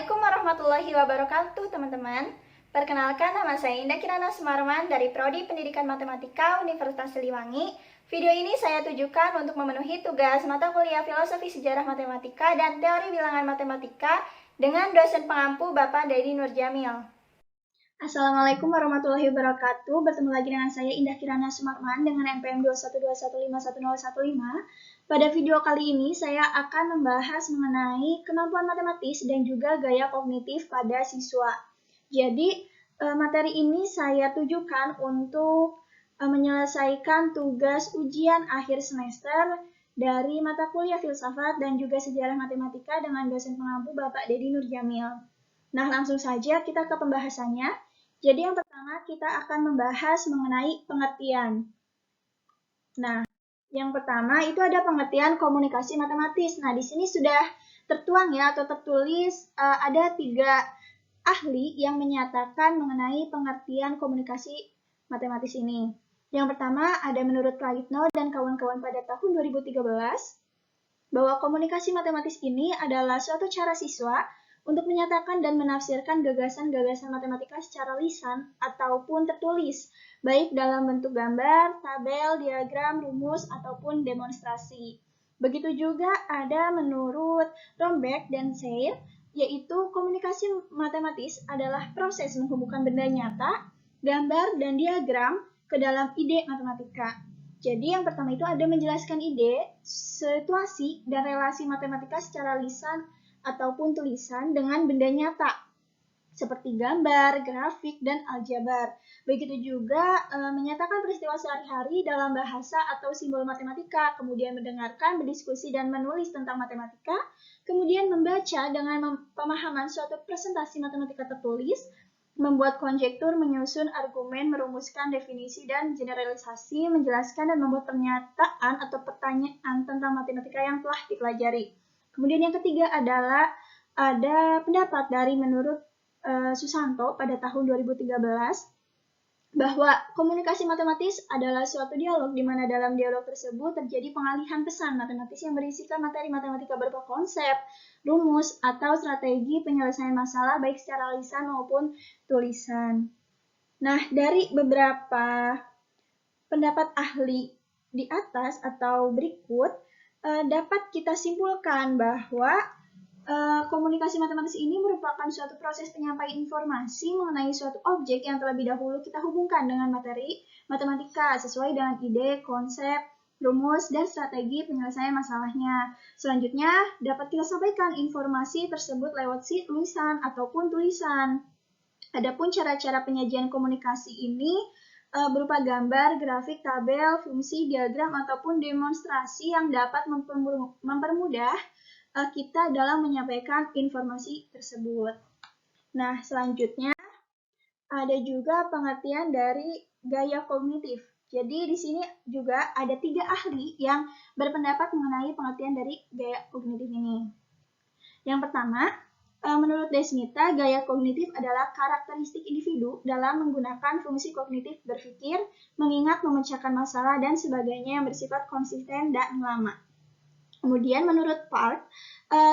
Assalamualaikum warahmatullahi wabarakatuh, teman-teman. Perkenalkan, nama saya Indah Kirana Sumarman dari Prodi Pendidikan Matematika Universitas Siliwangi. Video ini saya tujukan untuk memenuhi tugas mata kuliah Filosofi Sejarah Matematika dan Teori Bilangan Matematika dengan dosen pengampu Bapak Dedi Nurjamil. Assalamualaikum warahmatullahi wabarakatuh. Bertemu lagi dengan saya Indah Kirana Sumarman dengan NPM 212151015. Pada video kali ini saya akan membahas mengenai kemampuan matematis dan juga gaya kognitif pada siswa. Jadi materi ini saya tujukan untuk menyelesaikan tugas ujian akhir semester dari mata kuliah filsafat dan juga sejarah matematika dengan dosen pengampu Bapak Dedi Nurjamil. Nah, langsung saja kita ke pembahasannya. Jadi yang pertama kita akan membahas mengenai pengertian. Nah, yang pertama itu ada pengertian komunikasi matematis. Nah, di sini sudah tertuang ya atau tertulis ada 3 ahli yang menyatakan mengenai pengertian komunikasi matematis ini. Yang pertama ada menurut Praitno dan kawan-kawan pada tahun 2013 bahwa komunikasi matematis ini adalah suatu cara siswa untuk menyatakan dan menafsirkan gagasan-gagasan matematika secara lisan ataupun tertulis, baik dalam bentuk gambar, tabel, diagram, rumus, ataupun demonstrasi. Begitu juga ada menurut Romberg dan Sayre, yaitu komunikasi matematis adalah proses menghubungkan benda nyata, gambar, dan diagram ke dalam ide matematika. Jadi yang pertama itu ada menjelaskan ide, situasi, dan relasi matematika secara lisan ataupun tulisan dengan benda nyata, seperti gambar, grafik, dan aljabar. Begitu juga menyatakan peristiwa sehari-hari dalam bahasa atau simbol matematika, kemudian mendengarkan, berdiskusi, dan menulis tentang matematika, kemudian membaca dengan pemahaman suatu presentasi matematika tertulis, membuat konjektur, menyusun argumen, merumuskan definisi dan generalisasi, menjelaskan dan membuat pernyataan atau pertanyaan tentang matematika yang telah dipelajari. Kemudian yang ketiga adalah ada pendapat dari menurut Susanto pada tahun 2013 bahwa komunikasi matematis adalah suatu dialog di mana dalam dialog tersebut terjadi pengalihan pesan matematis yang berisikan materi matematika berupa konsep, rumus, atau strategi penyelesaian masalah baik secara lisan maupun tulisan. Nah, dari beberapa pendapat ahli di atas atau berikut, dapat kita simpulkan bahwa komunikasi matematis ini merupakan suatu proses penyampaian informasi mengenai suatu objek yang terlebih dahulu kita hubungkan dengan materi matematika sesuai dengan ide, konsep, rumus, dan strategi penyelesaian masalahnya. Selanjutnya, dapat kita sampaikan informasi tersebut lewat tulisan ataupun tulisan. Adapun cara-cara penyajian komunikasi ini berupa gambar, grafik, tabel, fungsi, diagram, ataupun demonstrasi yang dapat mempermudah kita dalam menyampaikan informasi tersebut. Nah, selanjutnya ada juga pengertian dari gaya kognitif. Jadi di sini juga ada 3 ahli yang berpendapat mengenai pengertian dari gaya kognitif ini. Yang pertama, menurut Desmita, gaya kognitif adalah karakteristik individu dalam menggunakan fungsi kognitif berpikir, mengingat, memecahkan masalah, dan sebagainya yang bersifat konsisten dan lama. Kemudian menurut Park,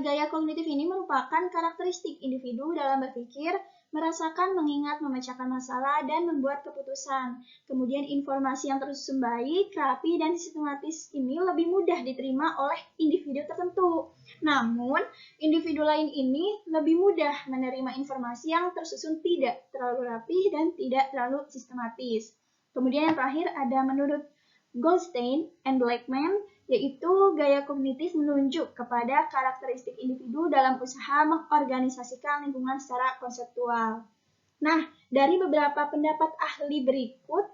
gaya kognitif ini merupakan karakteristik individu dalam berpikir, merasakan, mengingat, memecahkan masalah, dan membuat keputusan. Kemudian informasi yang tersusun baik, rapi, dan sistematis ini lebih mudah diterima oleh individu tertentu. Namun, individu lain ini lebih mudah menerima informasi yang tersusun tidak terlalu rapi dan tidak terlalu sistematis. Kemudian yang terakhir ada menurut Goldstein and Blackman, yaitu gaya kognitif menunjuk kepada karakteristik individu dalam usaha mengorganisasikan lingkungan secara konseptual. Nah, dari beberapa pendapat ahli berikut,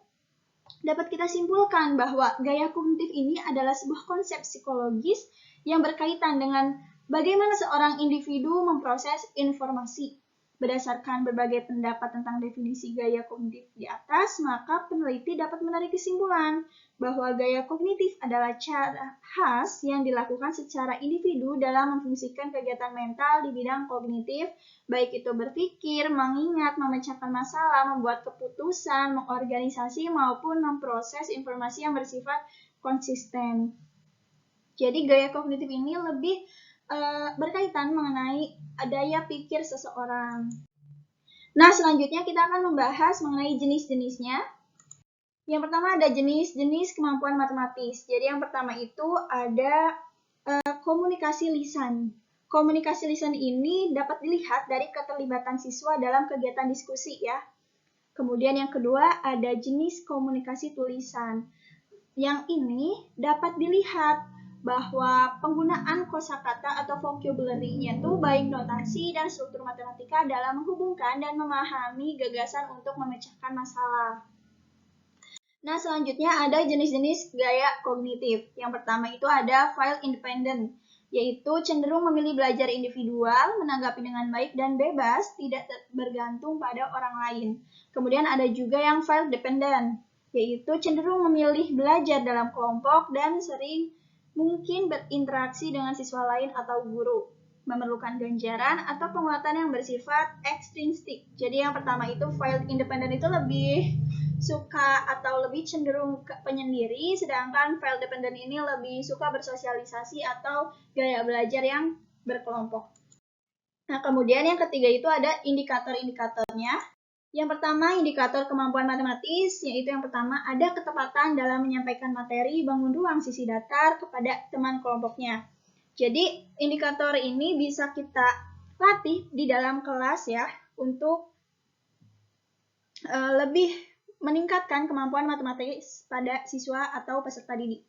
dapat kita simpulkan bahwa gaya kognitif ini adalah sebuah konsep psikologis yang berkaitan dengan bagaimana seorang individu memproses informasi. Berdasarkan berbagai pendapat tentang definisi gaya kognitif di atas, maka peneliti dapat menarik kesimpulan bahwa gaya kognitif adalah cara khas yang dilakukan secara individu dalam memfungsikan kegiatan mental di bidang kognitif, baik itu berpikir, mengingat, memecahkan masalah, membuat keputusan, mengorganisasi, maupun memproses informasi yang bersifat konsisten. Jadi gaya kognitif ini lebih berkaitan mengenai daya pikir seseorang. Nah, selanjutnya kita akan membahas mengenai jenis-jenisnya. Yang pertama ada jenis-jenis kemampuan matematis. Jadi yang pertama itu ada komunikasi lisan. Komunikasi lisan ini dapat dilihat dari keterlibatan siswa dalam kegiatan diskusi ya. Kemudian yang kedua ada jenis komunikasi tulisan. Yang ini dapat dilihat bahwa penggunaan kosakata atau vocabulary-nya itu baik notasi dan struktur matematika dalam menghubungkan dan memahami gagasan untuk memecahkan masalah. Nah, selanjutnya ada jenis-jenis gaya kognitif. Yang pertama itu ada file independent, yaitu cenderung memilih belajar individual, menanggapi dengan baik dan bebas, tidak bergantung pada orang lain. Kemudian ada juga yang file dependent, yaitu cenderung memilih belajar dalam kelompok dan sering mungkin berinteraksi dengan siswa lain atau guru, memerlukan ganjaran atau penguatan yang bersifat ekstrinsik. Jadi yang pertama itu file independent itu lebih suka atau lebih cenderung ke penyendiri, sedangkan file dependent ini lebih suka bersosialisasi atau gaya belajar yang berkelompok. Nah, kemudian yang ketiga itu ada indikator-indikatornya. Yang pertama, indikator kemampuan matematis, yaitu yang pertama ada ketepatan dalam menyampaikan materi bangun ruang sisi datar kepada teman kelompoknya. Jadi, indikator ini bisa kita latih di dalam kelas ya, untuk lebih meningkatkan kemampuan matematis pada siswa atau peserta didik.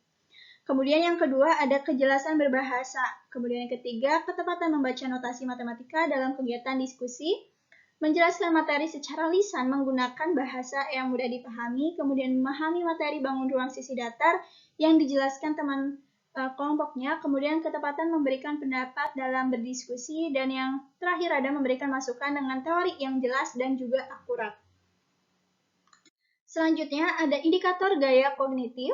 Kemudian yang kedua ada kejelasan berbahasa. Kemudian yang ketiga, ketepatan membaca notasi matematika dalam kegiatan diskusi, menjelaskan materi secara lisan menggunakan bahasa yang mudah dipahami, kemudian memahami materi bangun ruang sisi datar yang dijelaskan teman kelompoknya, kemudian ketepatan memberikan pendapat dalam berdiskusi, dan yang terakhir ada memberikan masukan dengan teori yang jelas dan juga akurat. Selanjutnya ada indikator gaya kognitif,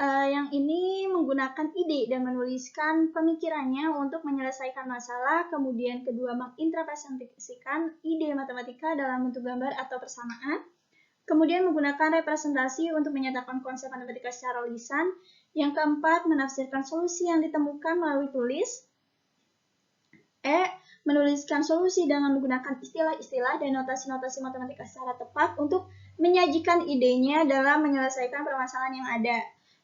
yang ini menggunakan ide dan menuliskan pemikirannya untuk menyelesaikan masalah, kemudian kedua menginterpretasikan ide matematika dalam bentuk gambar atau persamaan, kemudian menggunakan representasi untuk menyatakan konsep matematika secara lisan, yang keempat menafsirkan solusi yang ditemukan melalui tulis, menuliskan solusi dengan menggunakan istilah-istilah dan notasi-notasi matematika secara tepat untuk menyajikan idenya dalam menyelesaikan permasalahan yang ada.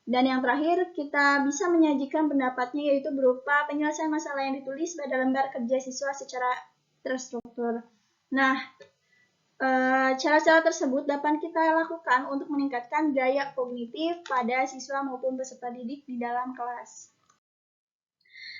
Dan yang terakhir, kita bisa menyajikan pendapatnya yaitu berupa penyelesaian masalah yang ditulis pada lembar kerja siswa secara terstruktur. Nah, cara-cara tersebut dapat kita lakukan untuk meningkatkan gaya kognitif pada siswa maupun peserta didik di dalam kelas.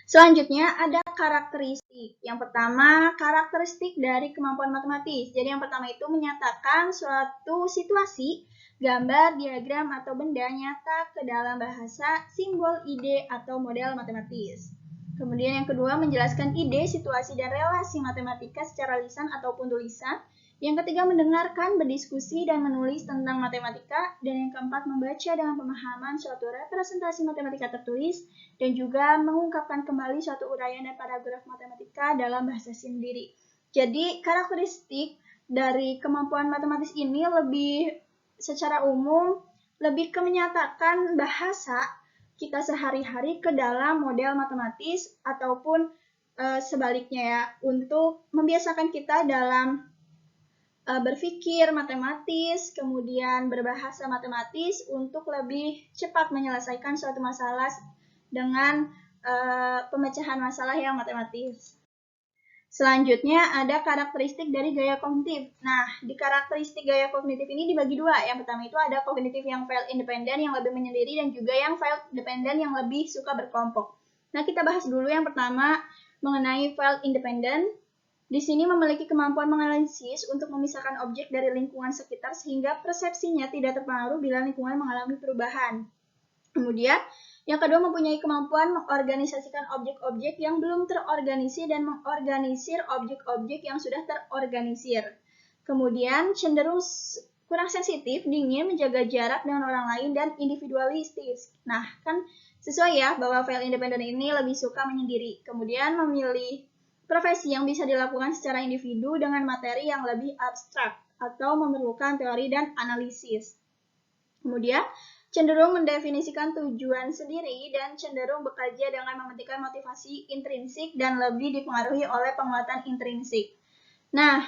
Selanjutnya ada karakteristik. Yang pertama, karakteristik dari kemampuan matematis. Jadi yang pertama itu menyatakan suatu situasi, gambar, diagram, atau benda nyata ke dalam bahasa, simbol, ide, atau model matematis. Kemudian yang kedua, menjelaskan ide, situasi, dan relasi matematika secara lisan ataupun tulisan. Yang ketiga, mendengarkan, berdiskusi, dan menulis tentang matematika. Dan yang keempat, membaca dengan pemahaman suatu representasi matematika tertulis, dan juga mengungkapkan kembali suatu uraian dan paragraf matematika dalam bahasa sendiri. Jadi, karakteristik dari kemampuan matematis ini lebih secara umum, lebih ke menyatakan bahasa kita sehari-hari ke dalam model matematis, ataupun sebaliknya ya, untuk membiasakan kita dalam berpikir matematis, kemudian berbahasa matematis untuk lebih cepat menyelesaikan suatu masalah dengan pemecahan masalah yang matematis. Selanjutnya ada karakteristik dari gaya kognitif. Nah, di karakteristik gaya kognitif ini dibagi dua. Yang pertama itu ada kognitif yang file independen yang lebih menyendiri, dan juga yang file dependen yang lebih suka berkelompok. Nah, kita bahas dulu yang pertama mengenai file independen. Di sini memiliki kemampuan menganalisis untuk memisahkan objek dari lingkungan sekitar sehingga persepsinya tidak terpengaruh bila lingkungan mengalami perubahan. Kemudian, yang kedua mempunyai kemampuan mengorganisasikan objek-objek yang belum terorganisir dan mengorganisir objek-objek yang sudah terorganisir. Kemudian, cenderung kurang sensitif, dingin, menjaga jarak dengan orang lain, dan individualistis. Nah, kan sesuai ya bahwa file independen ini lebih suka menyendiri. Kemudian memilih profesi yang bisa dilakukan secara individu dengan materi yang lebih abstrak atau memerlukan teori dan analisis. Kemudian, cenderung mendefinisikan tujuan sendiri dan cenderung bekerja dengan mementingkan motivasi intrinsik dan lebih dipengaruhi oleh penguatan intrinsik. Nah,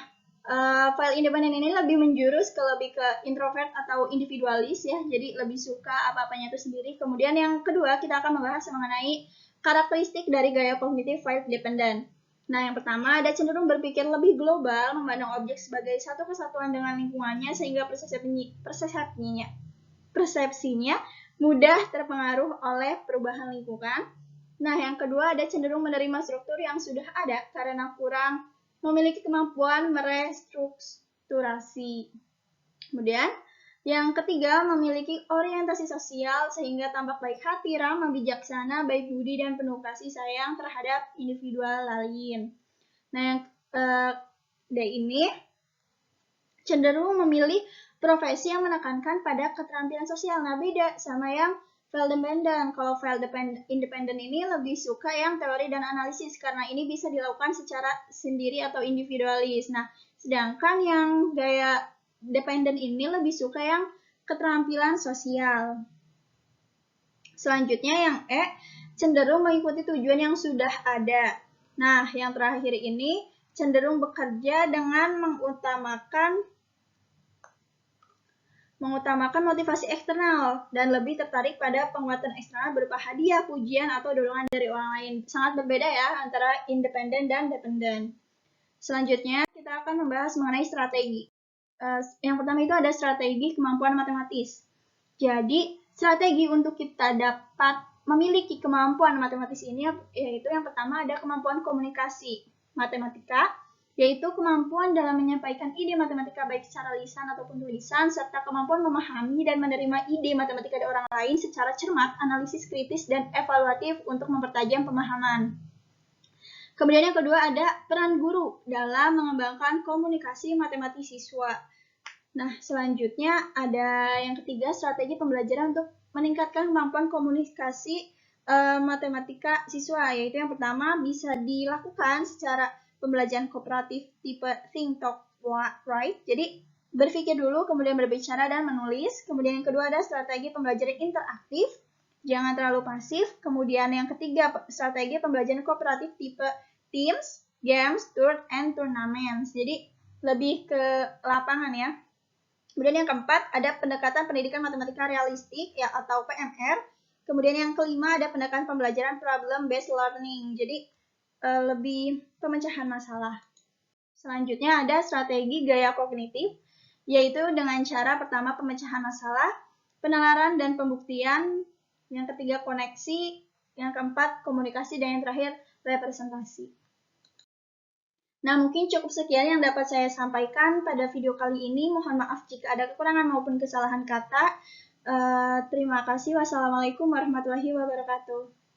file independen ini lebih menjurus lebih ke introvert atau individualis ya, jadi lebih suka apa-apanya itu sendiri. Kemudian yang kedua, kita akan membahas mengenai karakteristik dari gaya kognitif file dependent. Nah, yang pertama ada cenderung berpikir lebih global, memandang objek sebagai satu kesatuan dengan lingkungannya sehingga persepsinya mudah terpengaruh oleh perubahan lingkungan. Nah, yang kedua ada cenderung menerima struktur yang sudah ada karena kurang memiliki kemampuan merestrukturasi. Kemudian, yang ketiga memiliki orientasi sosial sehingga tampak baik hati, ramah, bijaksana, baik budi, dan penuh kasih sayang terhadap individual lain. Nah, yang D ini cenderung memilih profesi yang menekankan pada keterampilan sosial. Nah, beda sama yang file dependent. Kalau file independent ini lebih suka yang teori dan analisis karena ini bisa dilakukan secara sendiri atau individualis. Nah, sedangkan yang gaya dependent ini lebih suka yang keterampilan sosial. Selanjutnya yang E, cenderung mengikuti tujuan yang sudah ada. Nah, yang terakhir ini cenderung bekerja dengan mengutamakan motivasi eksternal dan lebih tertarik pada penguatan eksternal berupa hadiah, pujian, atau dorongan dari orang lain. Sangat berbeda ya antara independen dan dependent. Selanjutnya, kita akan membahas mengenai strategi. Yang pertama itu ada strategi kemampuan matematis. Jadi, strategi untuk kita dapat memiliki kemampuan matematis ini yaitu yang pertama ada kemampuan komunikasi matematika, yaitu kemampuan dalam menyampaikan ide matematika baik secara lisan ataupun tulisan, serta kemampuan memahami dan menerima ide matematika dari orang lain secara cermat, analisis kritis, dan evaluatif untuk mempertajam pemahaman. Kemudian yang kedua ada peran guru dalam mengembangkan komunikasi matematis siswa. Nah, selanjutnya ada yang ketiga strategi pembelajaran untuk meningkatkan kemampuan komunikasi matematika siswa, yaitu yang pertama bisa dilakukan secara pembelajaran kooperatif tipe think, talk, write. Jadi, berpikir dulu, kemudian berbicara dan menulis. Kemudian yang kedua ada strategi pembelajaran interaktif, jangan terlalu pasif. Kemudian yang ketiga, strategi pembelajaran kooperatif tipe teams, games, tour, and tournaments. Jadi, lebih ke lapangan ya. Kemudian yang keempat, ada pendekatan pendidikan matematika realistik ya atau PMR. Kemudian yang kelima, ada pendekatan pembelajaran problem-based learning. Jadi, lebih pemecahan masalah. Selanjutnya ada strategi gaya kognitif, yaitu dengan cara pertama pemecahan masalah, penalaran dan pembuktian, yang ketiga koneksi, yang keempat komunikasi, dan yang terakhir representasi. Nah, mungkin cukup sekian yang dapat saya sampaikan pada video kali ini. Mohon maaf jika ada kekurangan maupun kesalahan kata. Terima kasih. Wassalamualaikum warahmatullahi wabarakatuh.